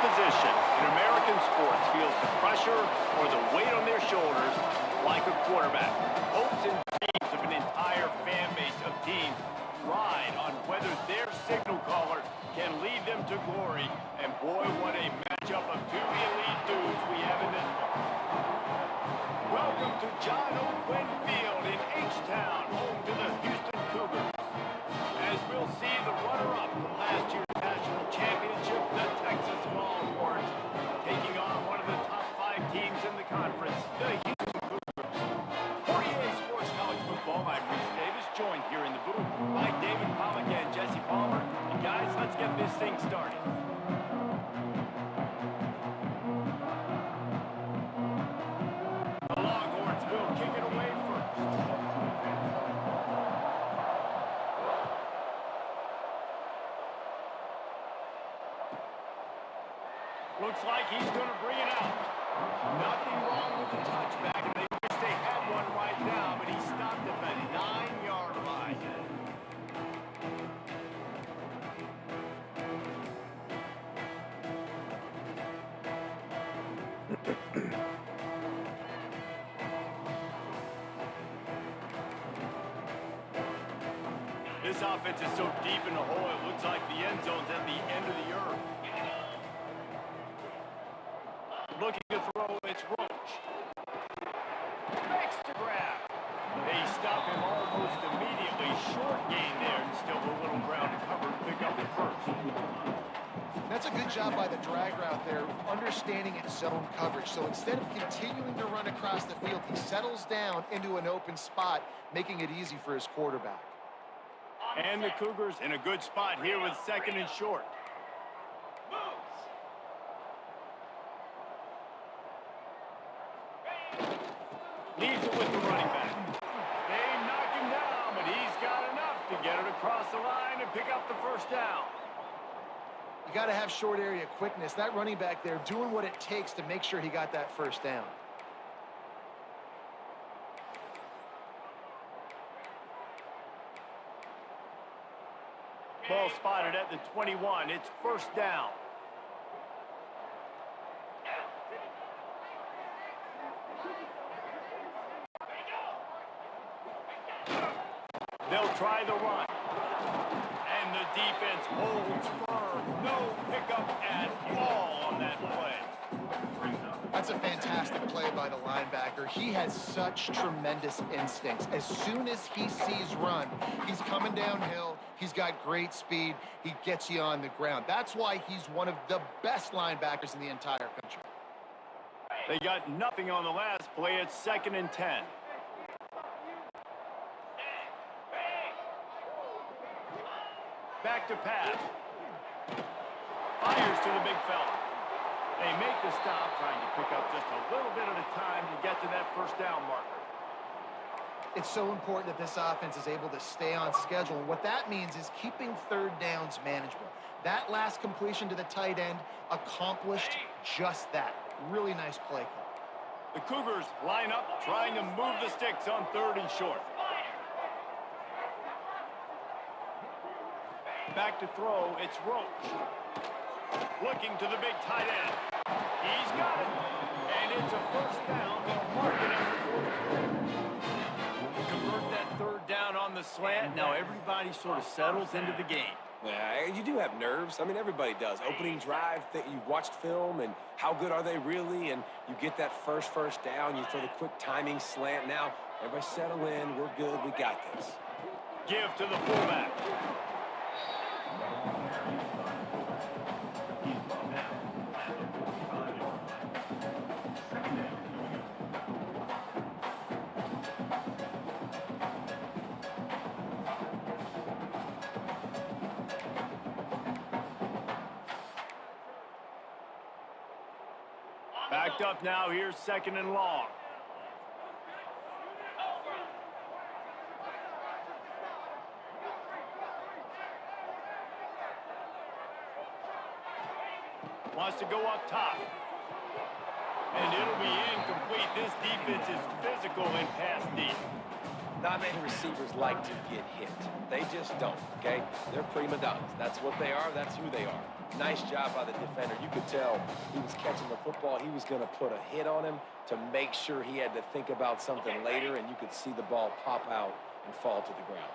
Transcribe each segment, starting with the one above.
position in American sports feels the pressure or the weight on their shoulders like a quarterback. Hopes and dreams of an entire fan base of teams ride on whether their signal caller can lead them to glory. And boy, what a matchup of two elite dudes we have in this one. Welcome to John O. Quinn Field in H-Town, home to the Houston Cougars. As we'll see the runner-up from last year's national championship, the Texas Longhorns, taking on one of the top 5 teams in the conference, the Houston Cougars. For EA Sports College Football, I'm Reese Davis, joined here in the booth by David Pollack and Jesse Palmer. And guys, let's get this thing started. The Longhorns will kick it away first. Looks like he's going to bring it out. Nothing wrong with the touchback, and they wish they had one right now, but he stopped at the 9-yard line. This offense is so deep in the hole, it looks like the end zone's at the end of the earth. Looking to throw, it's Roach. Makes the grab. They stop him almost immediately. Short gain there, and still a little ground to cover to pick up the first. That's a good job by the drag route there, understanding its zone coverage. So instead of continuing to run across the field, he settles down into an open spot, making it easy for his quarterback. And the Cougars in a good spot here with 2nd and short. Leaves it with the running back. They knock him down, but he's got enough to get it across the line and pick up the first down. You got to have short area quickness. That running back there doing what it takes to make sure he got that first down. Ball spotted at the 21. It's first down. They'll try the run. And the defense holds firm. No pickup at all on that play. That's a fantastic play by the linebacker. He has such tremendous instincts. As soon as he sees run, he's coming downhill. He's got great speed. He gets you on the ground. That's why he's one of the best linebackers in the entire country. They got nothing on the last play. It's 2nd and 10. Back to pass. Fires to the big fella. They make the stop, trying to pick up just a little bit at a time to get to that first down marker. It's so important that this offense is able to stay on schedule. And what that means is keeping 3rd downs manageable. That last completion to the tight end accomplished just that. Really nice play call. The Cougars line up, trying to move the sticks on 3rd and short. Back to throw, it's Roach. Looking to the big tight end. He's got it. And it's a first down. They'll mark it after 44. Convert that 3rd down on the slant. Now everybody sort of settles into the game. Yeah, you do have nerves. I mean, everybody does. Opening drive, you've watched film, and how good are they really? And you get that first down. You throw the quick timing slant. Now, everybody settle in. We're good. We got this. Give to the fullback. Backed up now. Here's 2nd and long. Wants to go up top. And it'll be incomplete. This defense is physical and pass deep. Not many receivers like to get hit. They just don't, okay? They're prima donnas. That's what they are. That's who they are. Nice job by the defender. You could tell he was catching the football. He was going to put a hit on him to make sure he had to think about something later, and you could see the ball pop out and fall to the ground.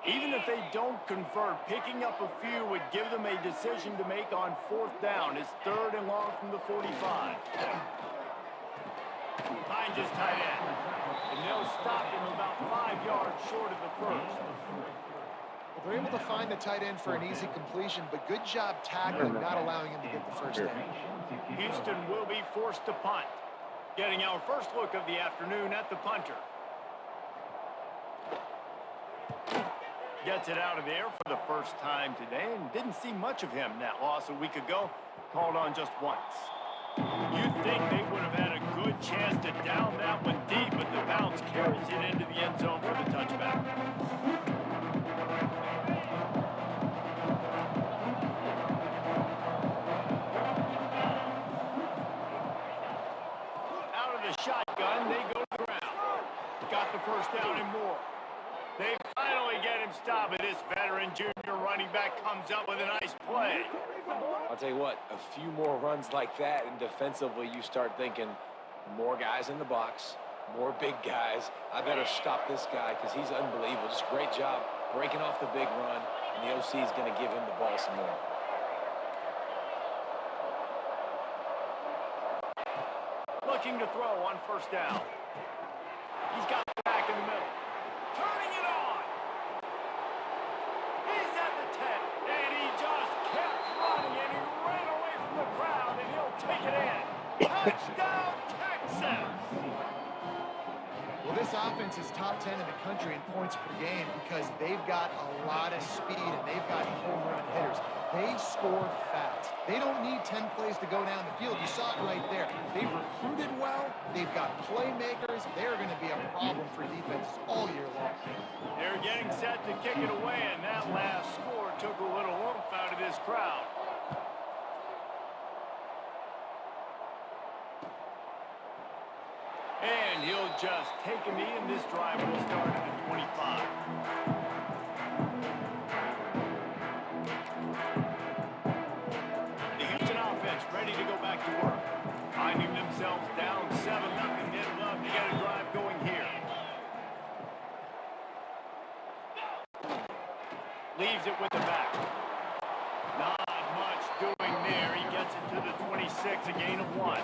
Even if they don't convert, picking up a few would give them a decision to make on 4th down. It's 3rd and long from the 45. Behind his tight end. And they'll stop him about 5 yards short of the first. Well, they're able to find the tight end for an easy completion, but good job tackling, not allowing him to get the first down. Houston will be forced to punt. Getting our first look of the afternoon at the punter. Gets it out of there for the first time today and didn't see much of him. That loss a week ago, called on just once. You'd think they would have had a good chance to down that one deep, but the bounce carries it into the end zone for the touchback. Out of the shotgun, they go to the ground. Got the first down and more. They finally get him stopped, but this veteran junior running back comes up with a nice play. I'll tell you what, a few more runs like that, and defensively you start thinking, more guys in the box, more big guys. I better stop this guy because he's unbelievable. Just great job breaking off the big run, and the OC is going to give him the ball some more. Looking to throw on 1st down. He's got the back in the middle. Turning it on. He's at the 10, and he just kept running, and he ran away from the crowd, and he'll take it in. Touchdown, Texas! Well, this offense is top 10 in the country in points per game because they've got a lot of speed and they've got home run hitters. They score fast. They don't need 10 plays to go down the field. You saw it right there. They've recruited well. They've got playmakers. They're going to be a problem for defenses all year long. They're getting set to kick it away, and that last score took a little oomph out of this crowd. And he'll just take a knee, and this drive will start at the 25. The Houston offense ready to go back to work. Finding themselves down 7-0. They'd love to get a drive going here. Leaves it with the back. Not much doing there. He gets it to the 26, a gain of 1.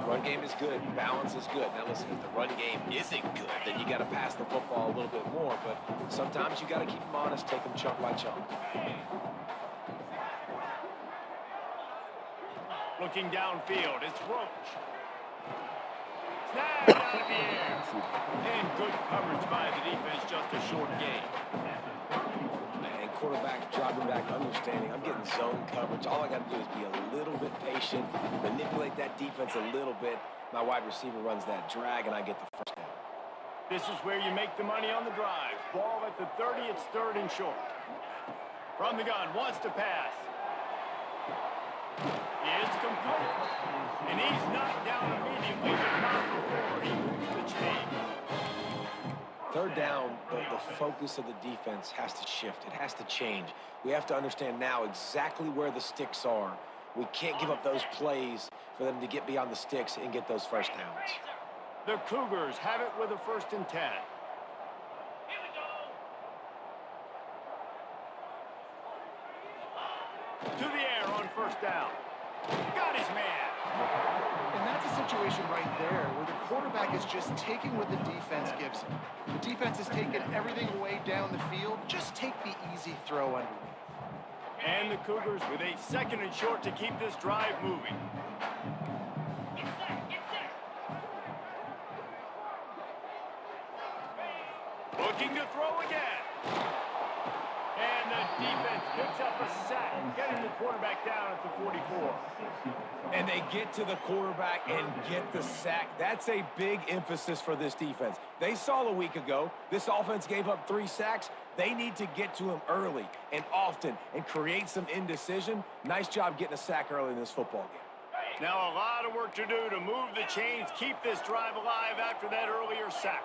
Run game is good. Balance is good. Now listen, if the run game isn't good, then you got to pass the football a little bit more. But sometimes you got to keep them honest, take them chunk by chunk. Looking downfield, it's Roach. Snagged out of the air. And good coverage by the defense, just a short gain. And quarterback dropping back, understanding, I'm getting zone coverage. All I got to do is be a little bit patient, manipulate that defense a little bit. My wide receiver runs that drag, and I get the first down. This is where you make the money on the drives. Ball at the 30, it's 3rd and short. From the gun, wants to pass. It's complete. And he's knocked down immediately, but not before he moves the chain. 3rd down, the focus of the defense has to shift. It has to change. We have to understand now exactly where the sticks are. We can't give up those plays for them to get beyond the sticks and get those first downs. The Cougars have it with a 1st and 10. To the air on 1st down. Got his man. And that's a situation right there where the quarterback is just taking what the defense gives him. The defense is taking everything away down the field. Just take the easy throw underneath. And the Cougars with a 2nd and short to keep this drive moving. Looking to throw again. And the defense picks up a sack, getting the quarterback down at the 44. And they get to the quarterback and get the sack. That's a big emphasis for this defense. They saw a week ago, this offense gave up 3 sacks. They need to get to him early and often and create some indecision. Nice job getting a sack early in this football game. Now a lot of work to do to move the chains, keep this drive alive after that earlier sack.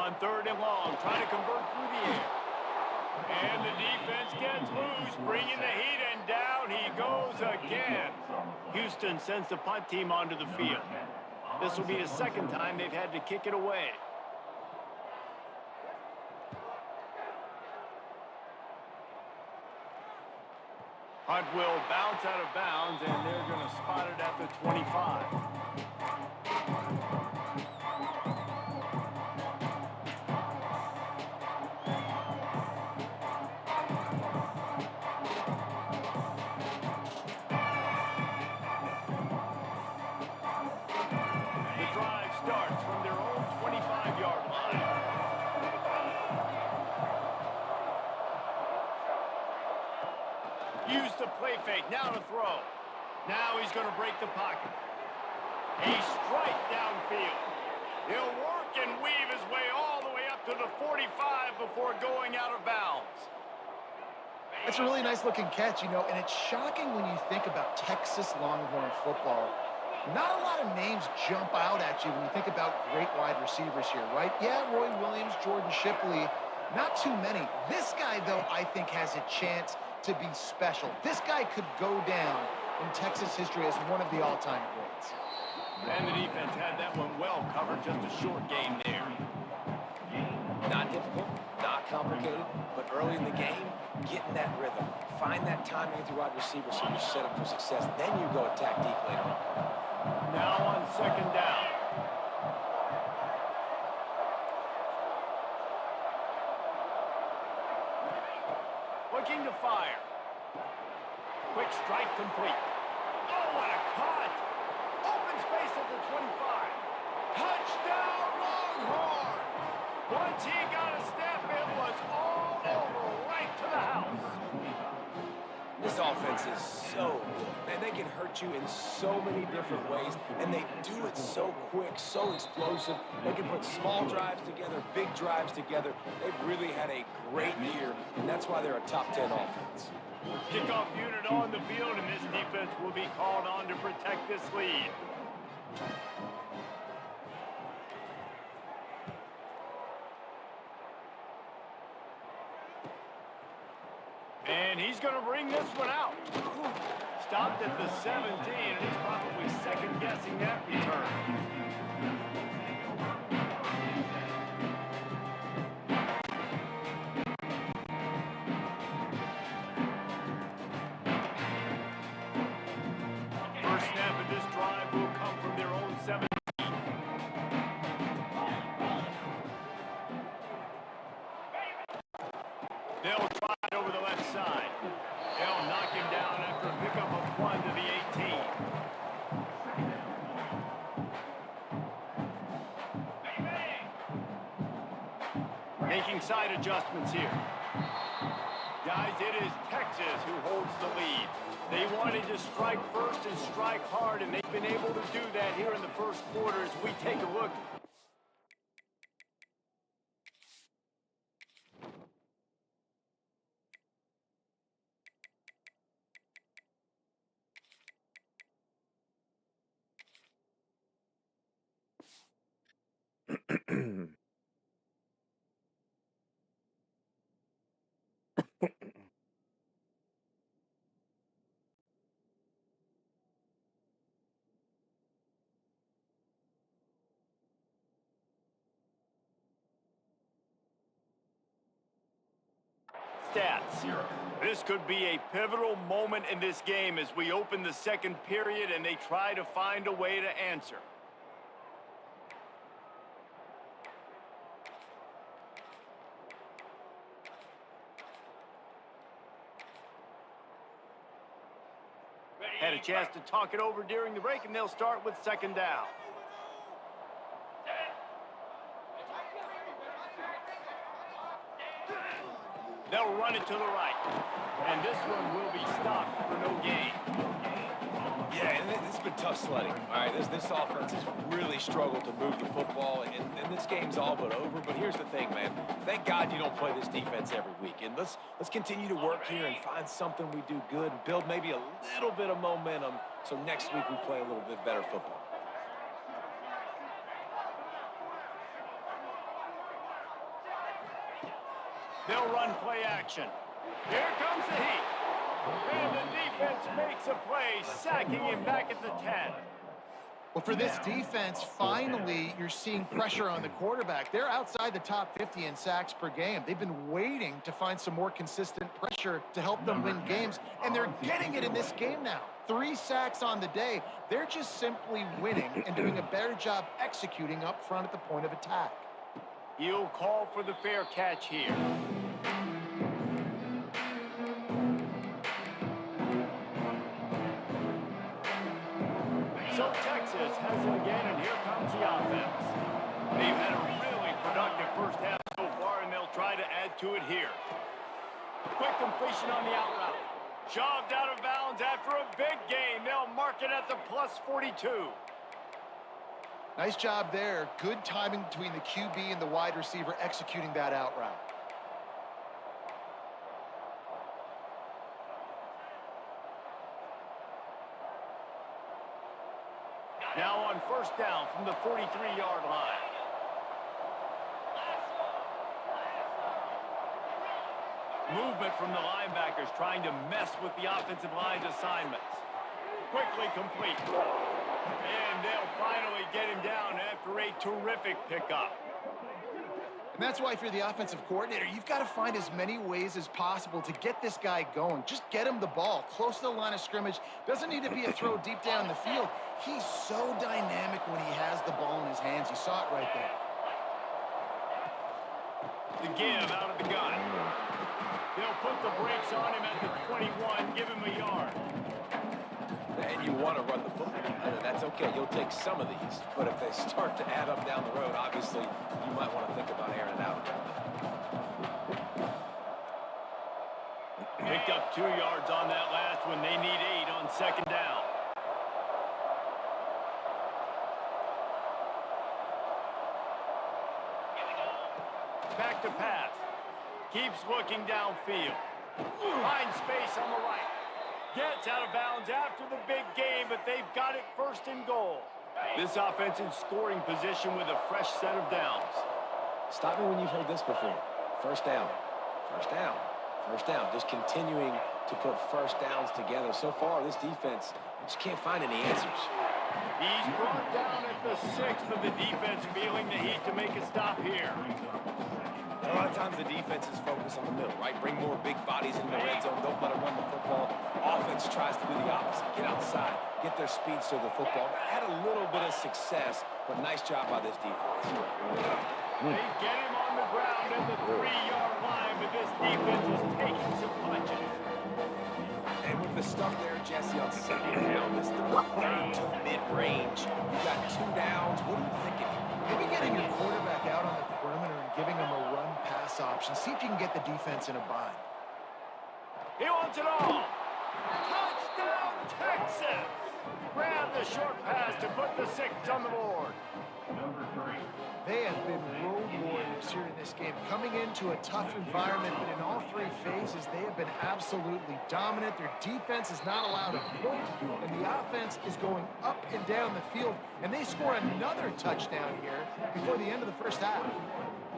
on 3rd and long, trying to convert through the air. And the defense gets loose, bringing the heat, and down he goes again. Houston sends the punt team onto the field. This will be the second time they've had to kick it away. Punt will bounce out of bounds, and they're going to spot it at the 25. Use the play fake, now to throw. Now he's going to break the pocket. A strike downfield. He'll work and weave his way all the way up to the 45 before going out of bounds. That's a really nice-looking catch, you know, and it's shocking when you think about Texas Longhorn football. Not a lot of names jump out at you when you think about great wide receivers here, right? Yeah, Roy Williams, Jordan Shipley, not too many. This guy, though, I think has a chance to be special. This guy could go down in Texas history as one of the all-time greats. And the defense had that one well covered, just a short game there. Not difficult, not complicated, but early in the game, get in that rhythm. Find that timing with your wide receiver so you set up for success. Then you go attack deep later on. Now on 2nd down. Looking to fire. Quick strike complete. Oh, what a cut! Open space at the 25. Touchdown, Longhorns! Once he got a step, it was all over, right to the house. This offense is so good. Man, they can hurt you in so many different ways, and they do it so quick, so explosive. They can put small drives together, big drives together. They've really had a great year, and that's why they're a top 10 offense. Kickoff unit on the field, and this defense will be called on to protect this lead. And he's going to bring this one out. Stopped at the 17, and he's probably second-guessing that return. First snap of this drive will come from their own 17. They'll try it over the left side. They'll knock him down after a pickup of 1 to the 18. Making side adjustments here. Guys, it is Texas who holds the lead. They wanted to strike first and strike hard, and they've been able to do that here in the first quarter as we take a look. Stats. This could be a pivotal moment in this game as we open the second period and they try to find a way to answer. Had a chance to talk it over during the break, and they'll start with 2nd down. They'll run it to the right. And this one will be stopped for no gain. Yeah, and this has been tough sledding. All right, this offense has really struggled to move the football, and this game's all but over. But here's the thing, man. Thank God you don't play this defense every week. And let's continue to work here and find something we do good and build maybe a little bit of momentum so next week we play a little bit better football. They'll run play action. Here comes the heat. And the defense makes a play, sacking him back at the 10. Well, for this defense, finally, you're seeing pressure on the quarterback. They're outside the top 50 in sacks per game. They've been waiting to find some more consistent pressure to help them win games, and they're getting it in this game now. 3 sacks on the day. They're just simply winning and doing a better job executing up front at the point of attack. He'll call for the fair catch here. So Texas has it again, and here comes the offense. They've had a really productive first half so far, and they'll try to add to it here. Quick completion on the out route. Shoved out of bounds after a big gain. They'll mark it at the plus 42. Nice job there. Good timing between the QB and the wide receiver executing that out route. Now on first down from the 43-yard line. Movement from the linebackers trying to mess with the offensive line's assignments. Quickly complete. And they'll finally get him down after a terrific pickup. And that's why if you're the offensive coordinator, you've got to find as many ways as possible to get this guy going. Just get him the ball close to the line of scrimmage. Doesn't need to be a throw deep down the field. He's so dynamic when he has the ball in his hands. You saw it right there. The give out of the gun. They'll put the brakes on him at the 21, give him a yard. And you want to run the football. That's okay. You'll take some of these. But if they start to add up down the road, obviously, you might want to think about airing it out. Picked up 2 yards on that last one. They need 8 on second down. Back to pass. Keeps looking downfield. Finds space on the right. Gets out of bounds after the big game, but they've got it first and goal. This offense in scoring position with a fresh set of downs. Stop me when you've heard this before. First down. First down. First down. Just continuing to put first downs together. So far, this defense just can't find any answers. He's brought down at the 6th, but the defense feeling the heat to make a stop here. A lot of times the defense is focused on the middle, right? Bring more big bodies into the red zone. Don't let them run the football. Offense tries to do the opposite. Get outside. Get their speeds to the football. Had a little bit of success, but nice job by this defense. They get him on the ground at the 3-yard line, but this defense is taking some punches. And with the stuff there, Jesse, on second down, this is the third to mid-range. You got 2 downs. What are you thinking? Maybe getting your quarterback out on the perimeter and giving him a run-pass option. See if you can get the defense in a bind. He wants it all. Touchdown, Texas! Grab the short pass to put the 6 on the board. They have been road warriors here in this game, coming into a tough environment, but in all 3 phases, they have been absolutely dominant. Their defense is not allowed a point, and the offense is going up and down the field, and they score another touchdown here before the end of the first half.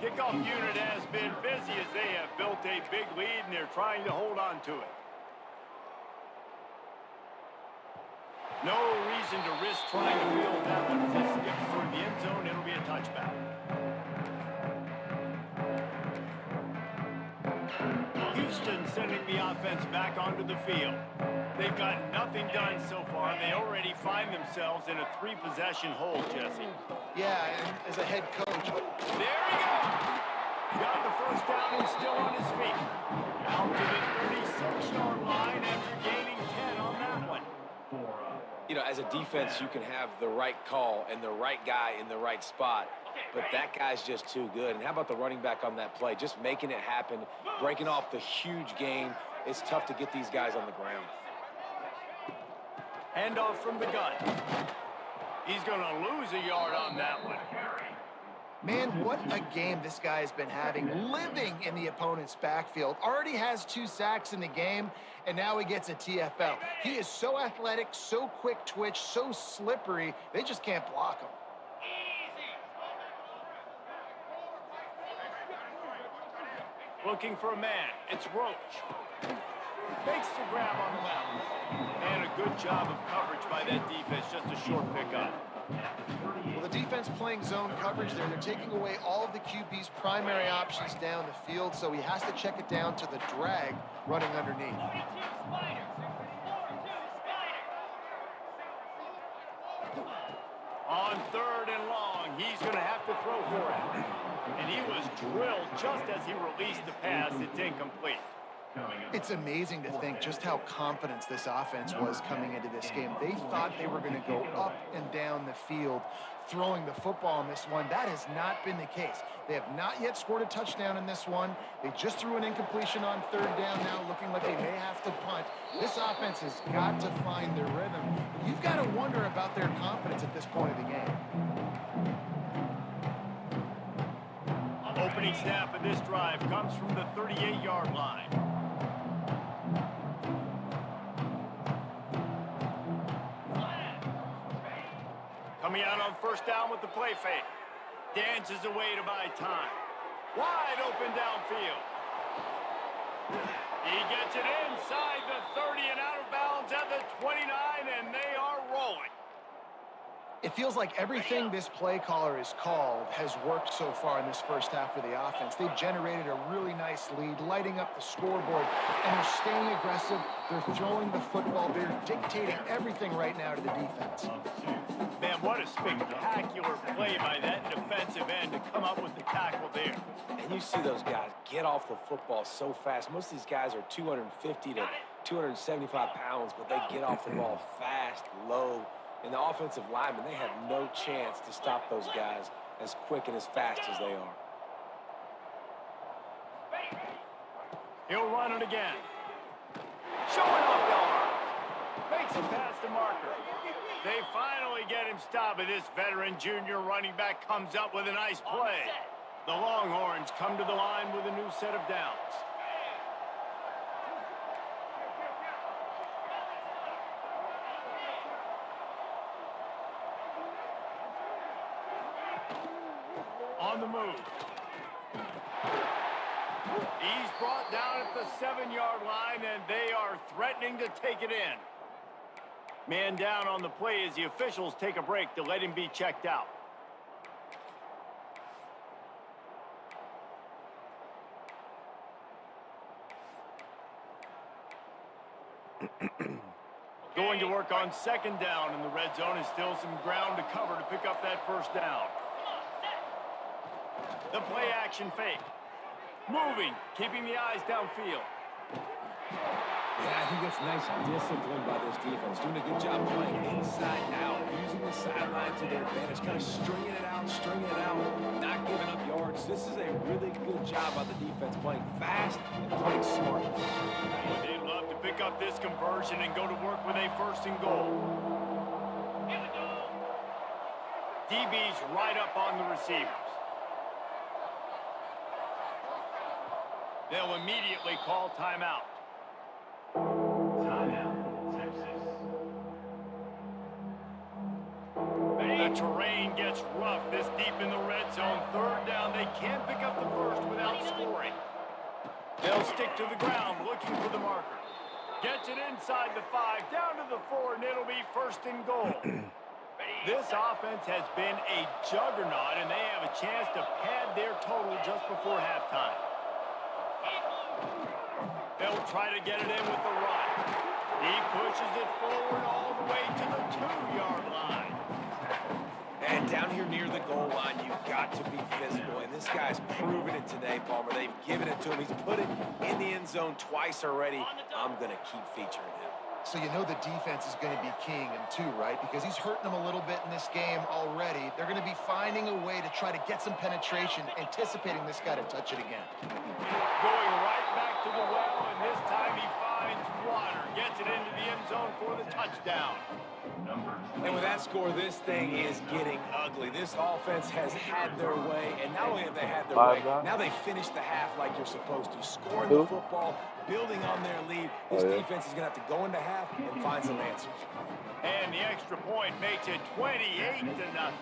Kickoff unit has been busy as they have built a big lead, and they're trying to hold on to it. No reason to risk trying to field that one. If it skips through the end zone, it'll be a touchback. Houston sending the offense back onto the field. They've got nothing done so far, and they already find themselves in a 3-possession hole, Jesse. Yeah, and as a head coach. There he goes. Got the first down and still on his feet. Out to the 36-yard line after gaining 10 on that one. You know, as a defense, you can have the right call and the right guy in the right spot, but that guy's just too good. And how about the running back on that play? Just making it happen, breaking off the huge gain. It's tough to get these guys on the ground. Handoff from the gun. He's going to lose a yard on that one. Man, what a game this guy has been having, living in the opponent's backfield. Already has 2 sacks in the game, and now he gets a TFL. He is so athletic, so quick twitch, so slippery, they just can't block him. Looking for a man. It's Roach. Makes the grab on the left. And a good job of coverage by that defense. Just a short pickup. Well, the defense playing zone coverage there. They're taking away all of the QB's primary options down the field, so he has to check it down to the drag running underneath. On 3rd and long, he's going to have to throw for it. And he was drilled just as he released the pass. It's incomplete. It's amazing to think just how confident this offense was coming into this game. They thought they were going to go up and down the field throwing the football in this one. That has not been the case. They have not yet scored a touchdown in this one. They just threw an incompletion on 3rd down now, looking like they may have to punt. This offense has got to find their rhythm. You've got to wonder about their confidence at this point of the game. Opening snap of this drive comes from the 38-yard line. Coming out on 1st down with the play fake. Dances away to buy time. Wide open downfield. He gets it inside the 30 and out of bounds at the 29, and they are rolling. It feels like everything this play caller has called has worked so far in this first half of the offense. They've generated a really nice lead, lighting up the scoreboard, and they're staying aggressive. They're throwing the football. They're dictating everything right now to the defense. Man, what a spectacular play by that defensive end to come up with the tackle there. And you see those guys get off the football so fast. Most of these guys are 250 to 275 pounds, but they get off the ball fast, low. And the offensive linemen, they have no chance to stop those guys as quick and as fast as they are. He'll run it again. Showing off the arm. Makes a pass to Marker. They finally get him stopped, but this veteran junior running back comes up with a nice play. The Longhorns come to the line with a new set of downs. On the move. He's brought down at the 7-yard line, and they are threatening to take it in. Man down on the play as the officials take a break to let him be checked out. Going to work on 2nd down in the red zone, and still some ground to cover to pick up that 1st down. The play action fake. Moving, keeping the eyes downfield. Yeah, I think that's nice discipline by this defense. Doing a good job playing inside out, using the sideline to their advantage, kind of stringing it out, not giving up yards. This is a really good job by the defense, playing fast and playing smart. They'd love to pick up this conversion and go to work with a 1st and goal. DB's right up on the receivers. They'll immediately call timeout. The terrain gets rough this deep in the red zone. 3rd down, they can't pick up the 1st without scoring. They'll stick to the ground looking for the marker. Gets it inside the 5, down to the 4, and it'll be 1st and goal. This offense has been a juggernaut, and they have a chance to pad their total just before halftime. They'll try to get it in with the run. He pushes it forward all the way to the 2-yard line. And down here near the goal line, you've got to be physical. And this guy's proven it today, Palmer. They've given it to him. He's put it in the end zone twice already. I'm going to keep featuring him. So you know the defense is going to be keying him too, right? Because he's hurting them a little bit in this game already. They're going to be finding a way to try to get some penetration, anticipating this guy to touch it again. Going right back to the well, and this time he finds water. Gets it into the end zone for the touchdown. And with that score, this thing is getting ugly. This offense has had their way, and not only have they had their way, now they finished the half like you're supposed to. Scoring the football, building on their lead. This defense is going to have to go into half and find some answers. And the extra point makes it 28-0.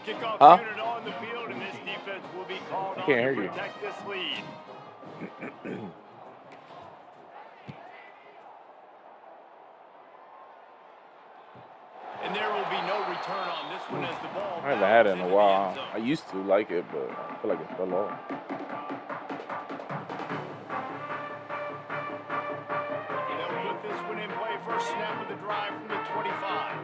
Kickoff Huh? unit on the field, and this defense will be called on can't to hear you. protect this lead. And there will be no return on this one as the ball I haven't had it bounces in a into the while. end zone. I used to like it, but I feel like it fell off. They'll put this one in play. First snap of the drive from the 25.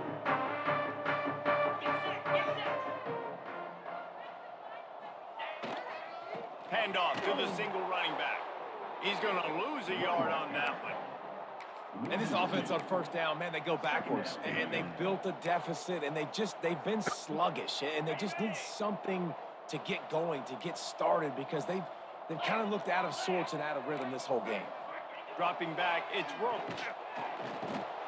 Handoff to the single running back. He's going to lose a yard on that one. And this offense on first down, man, they go backwards. And they built a deficit, and they've been sluggish. And they just need something to get going, to get started, because they've kind of looked out of sorts and out of rhythm this whole game. Dropping back, it's Roach.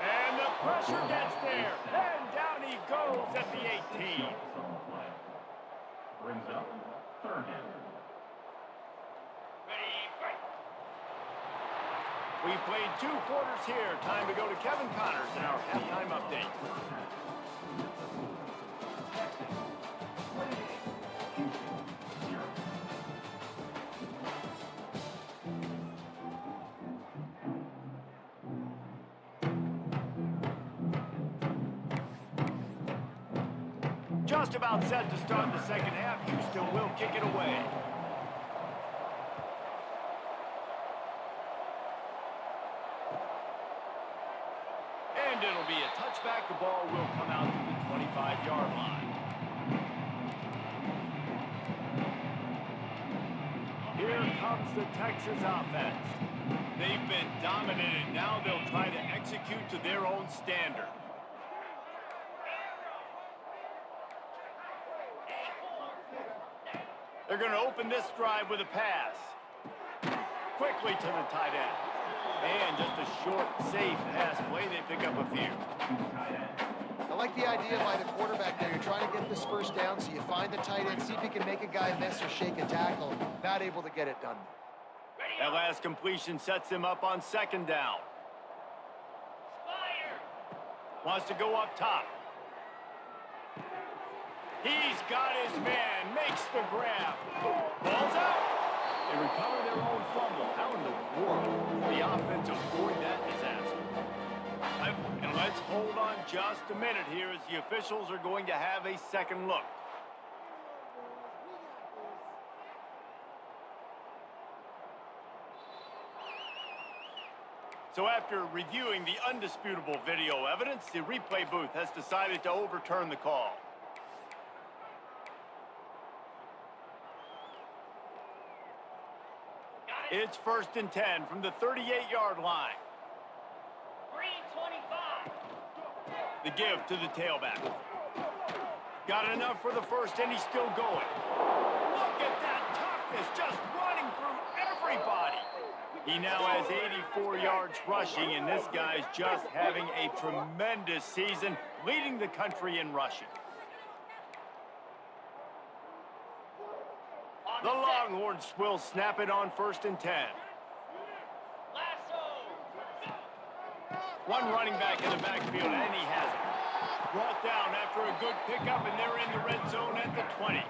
And the pressure gets there. And down he goes at the 18. Brings up third down. We've played 2 quarters here. Time to go to Kevin Connors in our halftime update. Just about set to start the second half. Houston will kick it away. And it'll be a touchback. The ball will come out to the 25-yard line. Here comes the Texas offense. They've been dominated. Now they'll try to execute to their own standard. They're going to open this drive with a pass. Quickly to the tight end. And just a short, safe pass play. They pick up a few. I like the idea by the quarterback there. You're trying to get this first down, so you find the tight end, see if he can make a guy miss or shake a tackle. Not able to get it done. That last completion sets him up on second down. Wants to go up top. He's got his man. Makes the grab. Ball's out. They recover their own fumble. How in the world will the offense avoid that disaster? And let's hold on just a minute here as the officials are going to have a second look. So after reviewing the undisputable video evidence, the replay booth has decided to overturn the call. It's 1st and 10 from the 38-yard line. 325. The give to the tailback. Got enough for the first, and he's still going. Look at that toughness, just running through everybody. He now has 84 yards rushing, and this guy's just having a tremendous season, leading the country in rushing. The Longhorns will snap it on 1st and 10. One running back in the backfield, and he has it. Brought down after a good pickup, and they're in the red zone at the 20.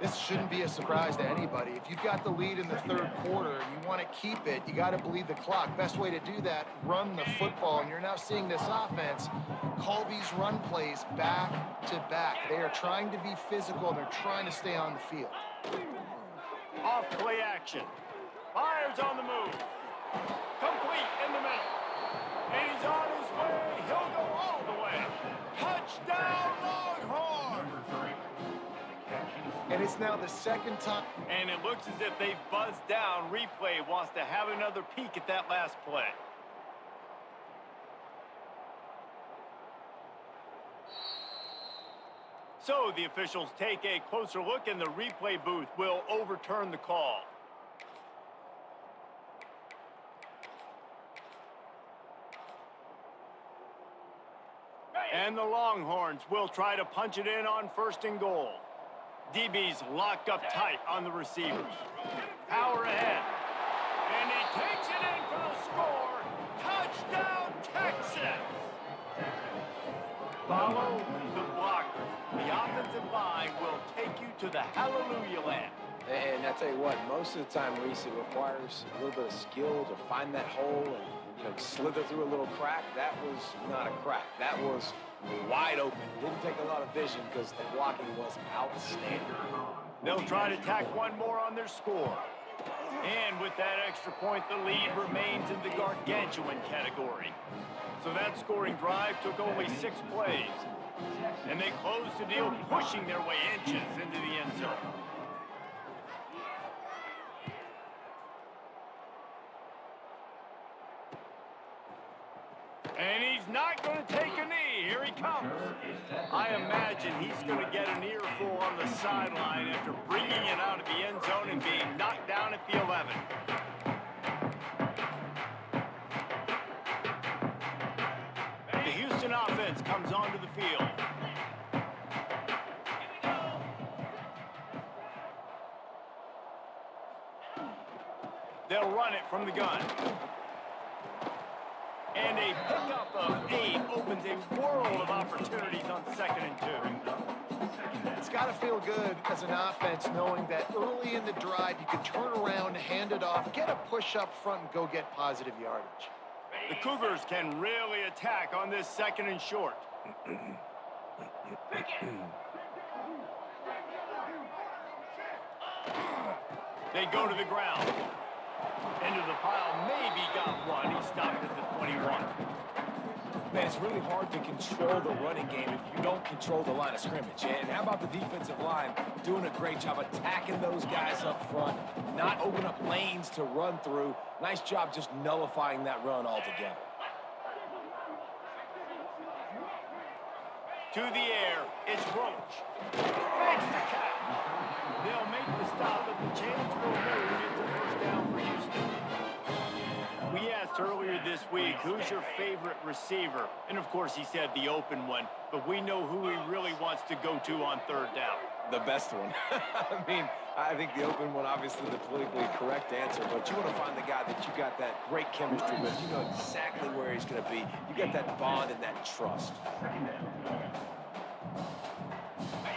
This shouldn't be a surprise to anybody. If you've got the lead in the third quarter and you want to keep it, you got to bleed the clock. Best way to do that, run the football. And you're now seeing this offense call these run plays back to back. They are trying to be physical, and they're trying to stay on the field. Off play action. Fires on the move. Complete in the middle. And he's on his way. He'll go all the way. Touchdown, Longhorns! And it's now the second time. And it looks as if they've buzzed down. Replay wants to have another peek at that last play. So the officials take a closer look, and the replay booth will overturn the call. And the Longhorns will try to punch it in on 1st and goal. DB's locked up tight on the receivers. Power ahead. And he takes it in for the score. Touchdown, Texas! Follow the blockers. The offensive line will take you to the hallelujah land. And I tell you what, most of the time, Reese, it requires a little bit of skill to find that hole and, slither through a little crack. That was not a crack. That was wide open. Didn't take a lot of vision because the blocking was outstanding. They'll try to tack one more on their score. And with that extra point, the lead remains in the gargantuan category. So that scoring drive took only 6 plays. And they closed the deal, pushing their way inches into the end zone. And he's not going to take a knee. Here he comes. I imagine he's going to get an earful on the sideline after bringing it out of the end zone and being knocked down at the 11. The Houston offense comes onto the field. They'll run it from the gun. And a pickup of 8 opens a world of opportunities on 2nd and 2. It's got to feel good as an offense knowing that early in the drive you can turn around, hand it off, get a push up front, and go get positive yardage. The Cougars can really attack on this 2nd and short. They go to the ground. Into the pile, maybe got one. He stopped at the 21. Man, it's really hard to control the running game if you don't control the line of scrimmage. And how about the defensive line doing a great job attacking those guys up front, not open up lanes to run through. Nice job just nullifying that run altogether. To the air, it's Roach. Makes the catch. They'll make the stop, but the chains will move. It's a first down for Houston. We asked earlier this week, who's your favorite receiver? And of course, he said the open one, but we know who he really wants to go to on 3rd down. The best one. I mean, I think the open one, obviously the politically correct answer, but you want to find the guy that you got that great chemistry with. You know exactly where he's going to be. You got that bond and that trust.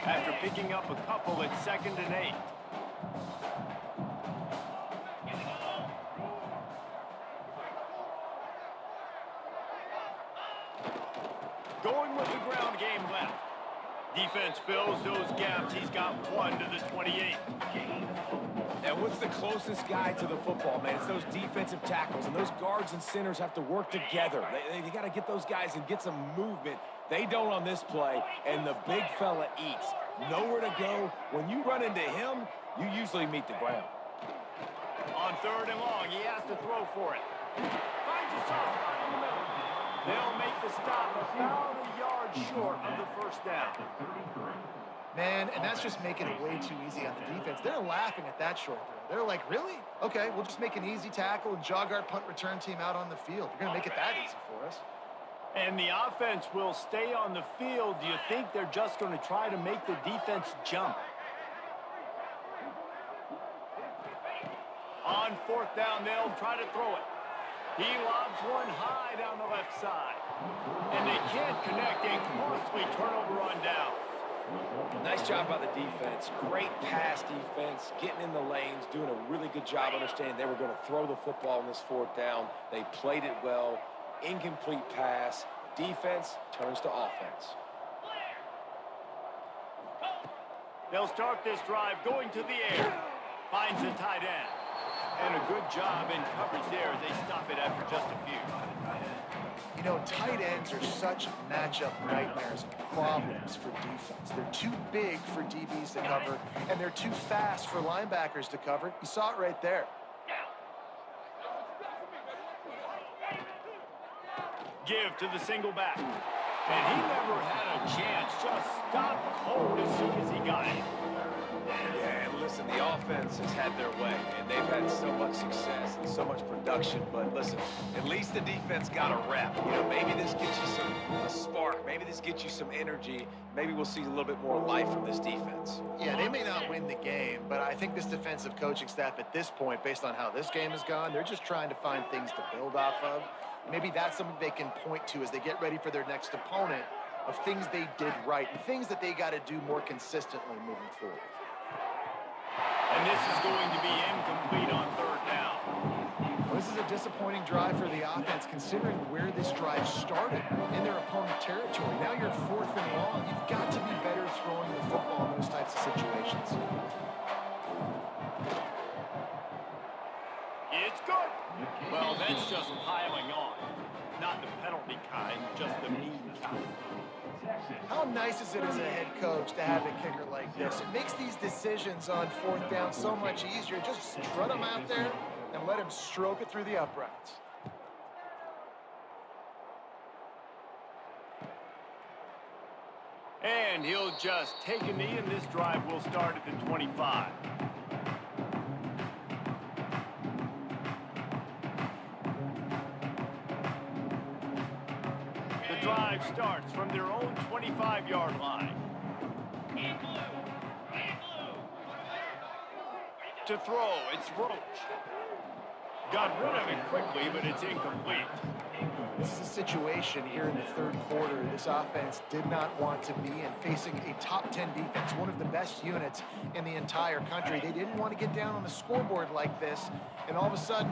After picking up a couple at 2nd and 8. Going with the ground game left. Defense fills those gaps. He's got 1 to the 28. And what's the closest guy to the football, man? It's those defensive tackles, and those guards and centers have to work together. They got to get those guys and get some movement. They don't on this play, and the big fella eats. Nowhere to go. When you run into him, you usually meet the ground. On 3rd and long, he has to throw for it. Finds a soft spot in the middle. They'll make the stop about a yard short of the first down. Man, and that's just making it way too easy on the defense. They're laughing at that short throw. They're like, really? Okay, we'll just make an easy tackle and jog our punt return team out on the field. They're going to make it that easy for us. And the offense will stay on the field. Do you think they're just going to try to make the defense jump? On 4th down, they'll try to throw it. He lobs one high down the left side. And they can't connect. A costly turnover on down. Nice job by the defense. Great pass defense, getting in the lanes, doing a really good job understanding they were going to throw the football in this 4th down. They played it well. Incomplete pass. Defense turns to offense. They'll start this drive going to the air. Finds the tight end. And a good job in coverage there as they stop it after just a few. You know, tight ends are such matchup nightmares and problems for defense. They're too big for DBs to cover, and they're too fast for linebackers to cover. You saw it right there. Give to the single back. And he never had a chance. Just stopped cold as soon as he got it. Yeah, and listen, the offense has had their way, and they've had so much success and so much production. But listen, at least the defense got a rep. You know, maybe this gets you a spark. Maybe this gets you some energy. Maybe we'll see a little bit more life from this defense. Yeah, they may not win the game, but I think this defensive coaching staff at this point, based on how this game has gone, they're just trying to find things to build off of. Maybe that's something they can point to as they get ready for their next opponent of things they did right and things that they got to do more consistently moving forward. And this is going to be incomplete on third down. Well, this is a disappointing drive for the offense, considering where this drive started in their opponent territory. Now you're 4th and long. You've got to be better throwing the football in those types of situations. It's good. Well, that's just piling on. Not the penalty kind, just the mean kind. How nice is it as a head coach to have a kicker like this? It makes these decisions on 4th down so much easier. Just strut him out there and let him stroke it through the uprights. And he'll just take a knee, and this drive will start at the 25. The drive starts from their own 25-yard line. To throw, it's Roach. Got rid of it quickly, but it's incomplete. This is a situation here in the 3rd quarter this offense did not want to be in, facing a top 10 defense, one of the best units in the entire country. They didn't want to get down on the scoreboard like this and all of a sudden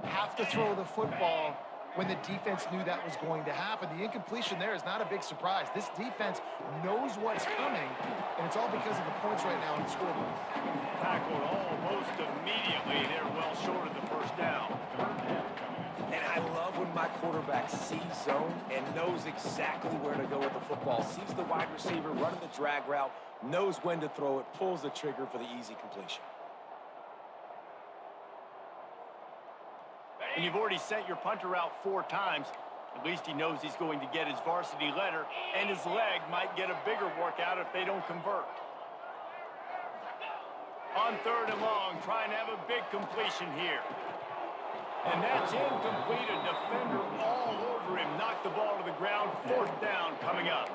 have to throw the football when the defense knew that was going to happen. The incompletion there is not a big surprise. This defense knows what's coming, and it's all because of the points right now on the scoreboard. Tackled almost immediately. They're well short of the first down. And I love when my quarterback sees zone and knows exactly where to go with the football. Sees the wide receiver running the drag route, knows when to throw it, pulls the trigger for the easy completion. And you've already sent your punter out 4 times. At least he knows he's going to get his varsity letter, and his leg might get a bigger workout if they don't convert. On 3rd and long, trying to have a big completion here. And that's incomplete. A defender all over him. Knocked the ball to the ground. 4th down coming up.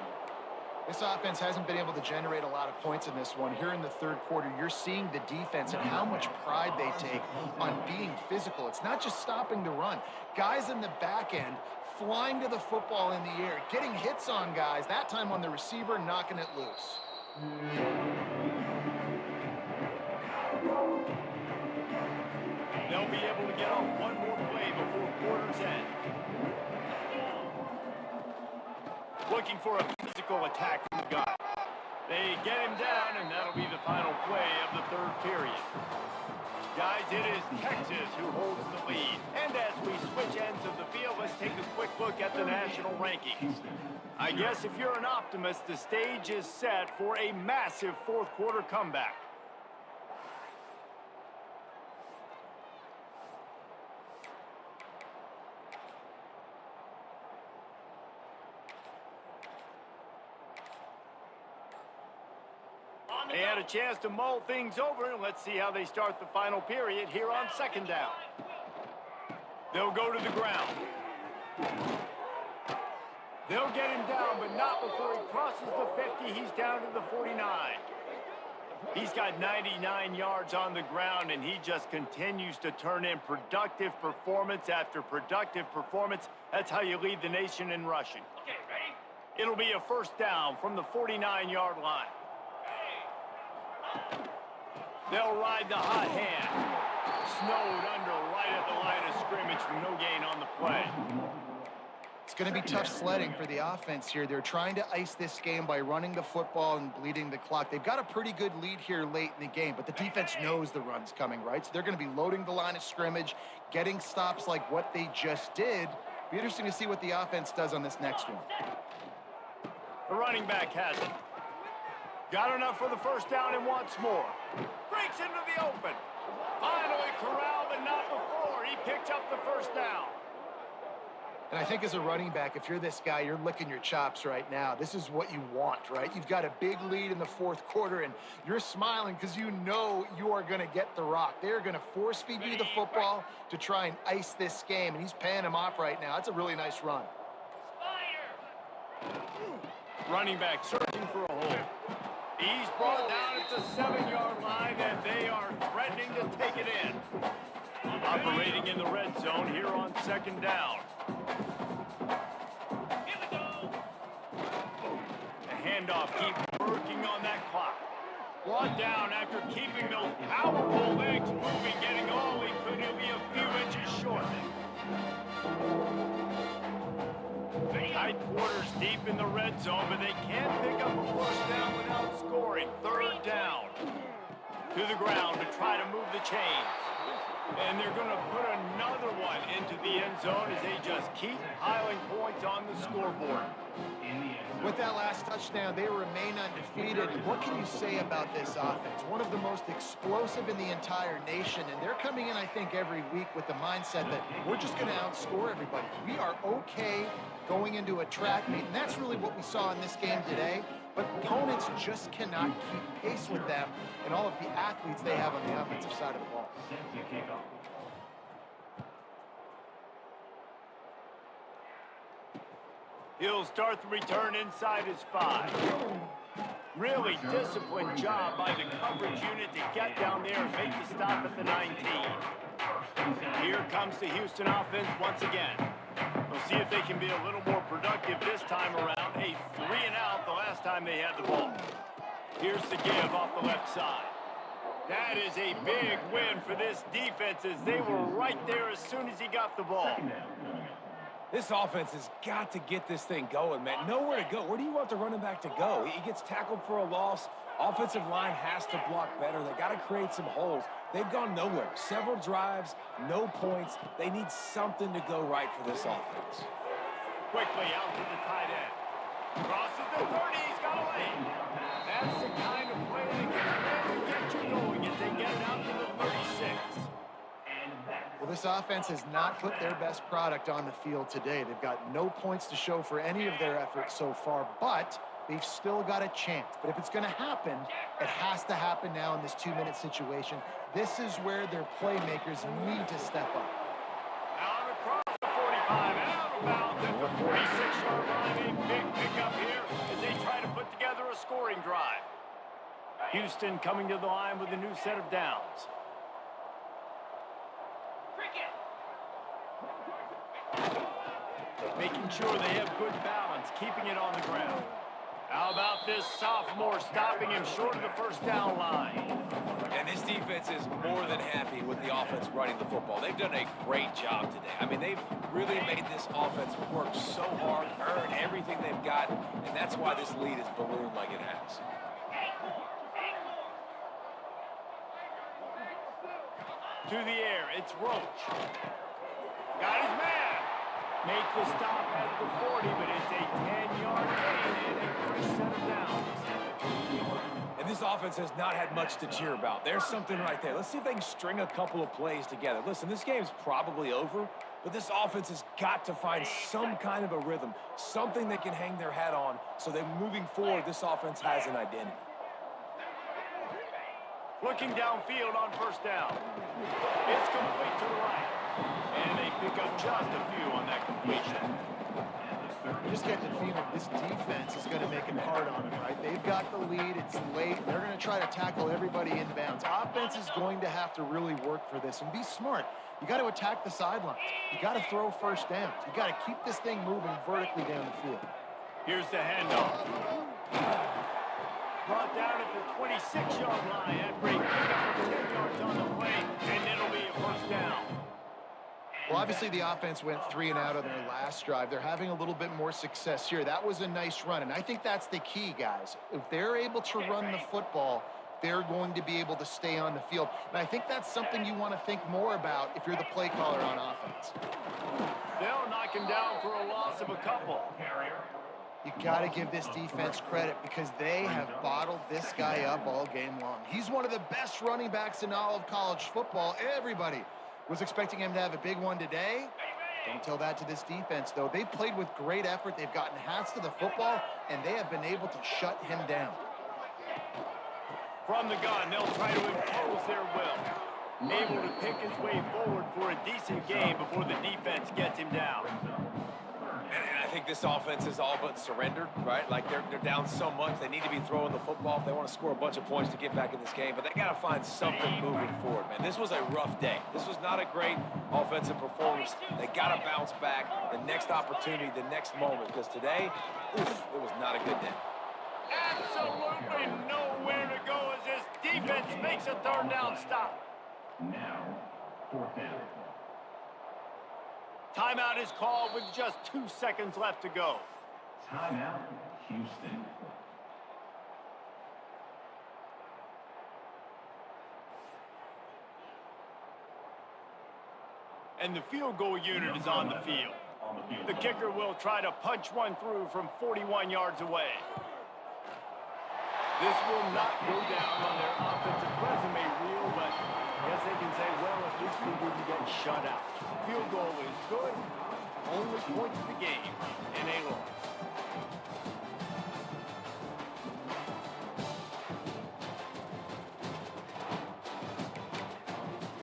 This offense hasn't been able to generate a lot of points in this one. Here in the 3rd quarter, you're seeing the defense and how much pride they take on being physical. It's not just stopping the run. Guys in the back end flying to the football in the air, getting hits on guys, that time on the receiver, knocking it loose. They'll be able to get off one more play before quarter's end. Looking for a physical attack from the guy. They get him down, and that'll be the final play of the 3rd period. Guys, it is Texas who holds the lead. And as we switch ends of the field, let's take a quick look at the national rankings. I guess if you're an optimist, the stage is set for a massive 4th quarter comeback. They had a chance to mull things over, and let's see how they start the final period here on 2nd down. They'll go to the ground. They'll get him down, but not before he crosses the 50. He's down to the 49. He's got 99 yards on the ground, and he just continues to turn in productive performance after productive performance. That's how you lead the nation in rushing. Okay, ready? It'll be a 1st down from the 49-yard line. They'll ride the hot hand. Snowed under right at the line of scrimmage from no gain on the play. It's going to be tough sledding for the offense here. They're trying to ice this game by running the football and bleeding the clock. They've got a pretty good lead here late in the game, but the defense knows the run's coming, right? So they're going to be loading the line of scrimmage, getting stops like what they just did. Be interesting to see what the offense does on this next one. The running back has it. Got enough for the 1st down and wants more. Breaks into the open. Finally corralled, but not before. He picked up the 1st down. And I think as a running back, if you're this guy, you're licking your chops right now. This is what you want, right? You've got a big lead in the 4th quarter, and you're smiling because you know you are going to get the rock. They're going to force feed you the football to try and ice this game, and he's paying him off right now. That's a really nice run. Running back searching for a hole. He's brought down at the 7-yard line, and they are threatening to take it in. Operating in the red zone here on 2nd down. Here we go. handoff. Keep working on that clock. Brought down after keeping those powerful legs moving, getting all he could. He'll be a few inches short. Tight quarters deep in the red zone, but they can't pick up a first down without scoring. Third down. To the ground to try to move the chains. And they're going to put another one into the end zone as they just keep piling points on the scoreboard. With that last touchdown, they remain undefeated. What can you say about this offense? One of the most explosive in the entire nation, and they're coming in, I think, every week with the mindset that we're just going to outscore everybody. We are okay going into a track meet, and that's really what we saw in this game today. But opponents just cannot keep pace with them and all of the athletes they have on the offensive side of the ball. He'll start the return inside his 5. Really disciplined job by the coverage unit to get down there and make the stop at the 19. Here comes the Houston offense once again. We'll see if they can be a little more productive this time around. A 3-and-out the last time they had the ball. Here's the give off the left side. That is a big win for this defense as they were right there as soon as he got the ball. This offense has got to get this thing going, man. Nowhere to go. Where do you want the running back to go? He gets tackled for a loss. Offensive line has to block better. They got to create some holes. They've gone nowhere. Several drives, no points. They need something to go right for this offense. Quickly out to the tight end. Crosses the 30. He's got away. That's the kind of play that can really get you going as they get it out to the 36. Well, this offense has not put their best product on the field today. They've got no points to show for any of their efforts so far, but they've still got a chance. But if it's going to happen, it has to happen now in this 2-minute situation. This is where their playmakers need to step up. Out across the 45, out of bounds at the 46-yard line. A big pickup here as they try to put together a scoring drive. Houston coming to the line with a new set of downs. Making sure they have good balance, keeping it on the ground. How about this sophomore stopping him short of the first down line? And this defense is more than happy with the offense running the football. They've done a great job today. I mean, they've really made this offense work so hard, earn everything they've got, and that's why this lead has ballooned like it has. To the air, it's Roach. Got his man. Make the stop at the 40, but it's a 10-yard gain and a fresh set of downs. And this offense has not had much to cheer about. There's something right there. Let's see if they can string a couple of plays together. Listen, this game's probably over, but this offense has got to find some kind of a rhythm, something they can hang their hat on so that moving forward, this offense has an identity. Looking downfield on first down. It's complete to the right. And they pick up just a few on that completion. You just get the feeling this defense is going to make it hard on them, right? They've got the lead. It's late. They're going to try to tackle everybody inbounds. Offense is going to have to really work for this and be smart. You got to attack the sidelines. You got to throw first downs. You got to keep this thing moving vertically down the field. Here's the handoff. Brought down at the 26-yard line after he picked up 10 yards on the play, and it'll be a first down. Well, obviously the offense went 3-and-out on their last drive. They're having a little bit more success here. That was a nice run, and I think that's the key, guys. If they're able to run the football, they're going to be able to stay on the field. And I think that's something you want to think more about if you're the play caller on offense. They'll knock him down for a loss of a couple. You got to give this defense credit because they have bottled this guy up all game long. He's one of the best running backs in all of college football. Everybody was expecting him to have a big one today. Don't tell that to this defense, though. They've played with great effort. They've gotten hats to the football, and they have been able to shut him down. From the gun, they'll try to impose their will. Able to pick his way forward for a decent game before the defense gets him down. And I think this offense is all but surrendered, right? Like they're down so much, they need to be throwing the football if they want to score a bunch of points to get back in this game. But they got to find something moving forward, man. This was a rough day. This was not a great offensive performance. They got to bounce back the next opportunity, the next moment. Because today, it was not a good day. Absolutely nowhere to go as this defense makes a third down stop. Now, fourth down. Timeout is called with just 2 seconds left to go. Timeout, Houston. And the field goal unit is on the field. The kicker will try to punch one through from 41 yards away. This will not go down on their offensive resume reel, but I guess they can say, well, at least we didn't get shut out. Field goal is good. Only points of the game in a loss.